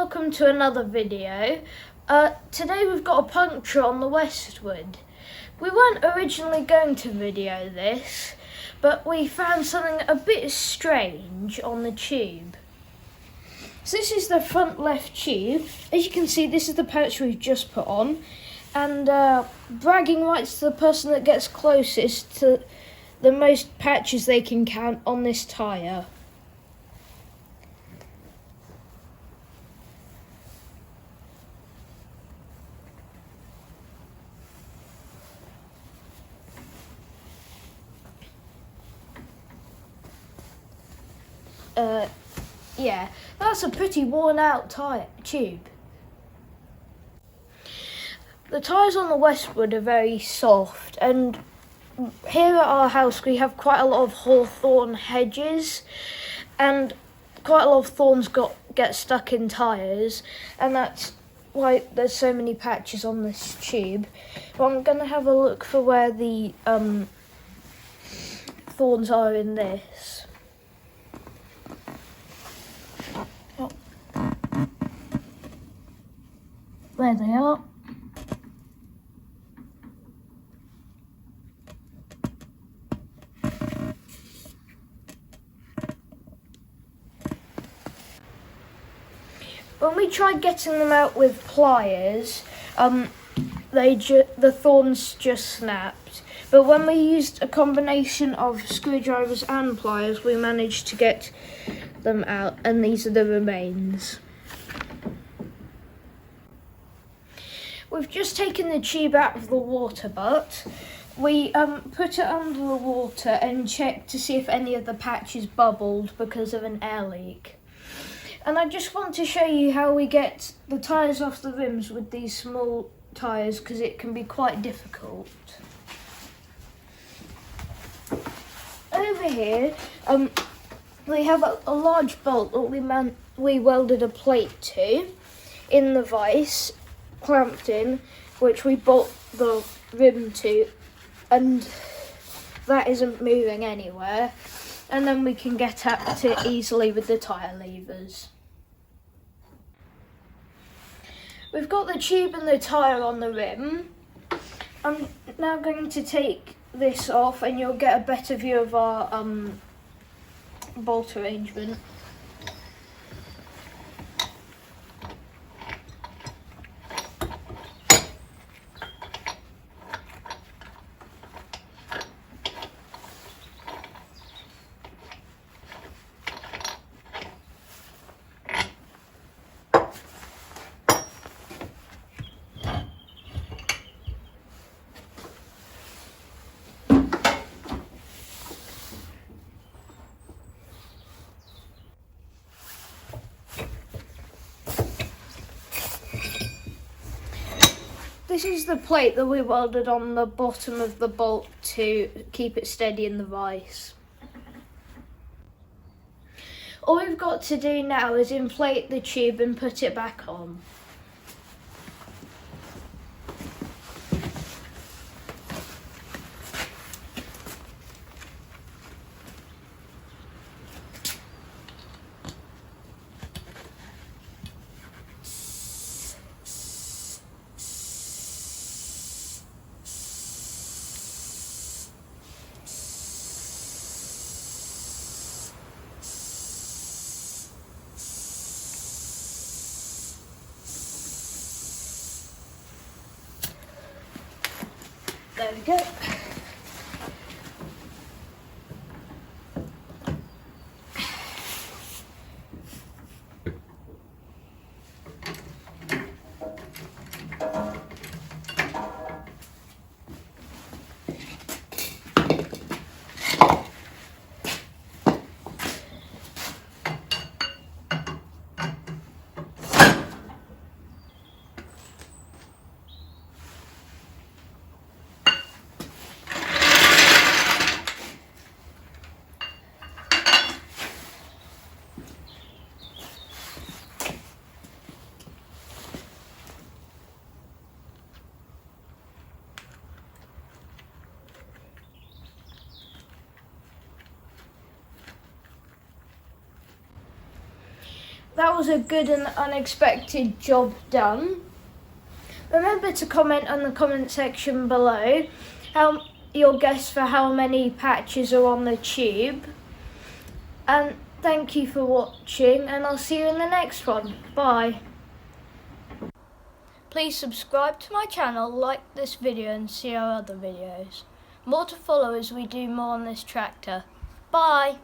welcome to another video. Today we've got a puncture on the Westwood. We weren't originally going to video this, but we found something a bit strange on the tube. So this is the front left tube. As you can see, this is the pouch we've just put on, and bragging rights to the person that gets closest to the most patches they can count on this tyre. Yeah, that's a pretty worn out tube. The tyres on the Westwood are very soft, and here at our house we have quite a lot of hawthorn hedges, and quite a lot of thorns get stuck in tyres, and that's why there's so many patches on this tube. But I'm going to have a look for where the thorns are in this. There they are. When we tried getting them out with pliers, the thorns just snapped. But when we used a combination of screwdrivers and pliers, we managed to get them out, and these are the remains. We've just taken the tube out of the water butt. We put it under the water and checked to see if any of the patches bubbled because of an air leak. And I just want to show you how we get the tyres off the rims with these small tyres, because it can be quite difficult. Over here, we have a large bolt that we welded a plate to in the vise, clamped in, which we bolt the rim to, and that isn't moving anywhere, and then we can get at it easily with the tyre levers. We've got the tube and the tyre on the rim. I'm now going to take this off and you'll get a better view of our bolt arrangement. This is the plate that we welded on the bottom of the bolt to keep it steady in the vise. All we've got to do now is inflate the tube and put it back on. There we go. that was a good and unexpected job done. Remember to comment on the comment section below your guess for how many patches are on the tube. And thank you for watching, and I'll see you in the next one. Bye. Please subscribe to my channel, like this video and see our other videos. More to follow as we do more on this tractor. Bye.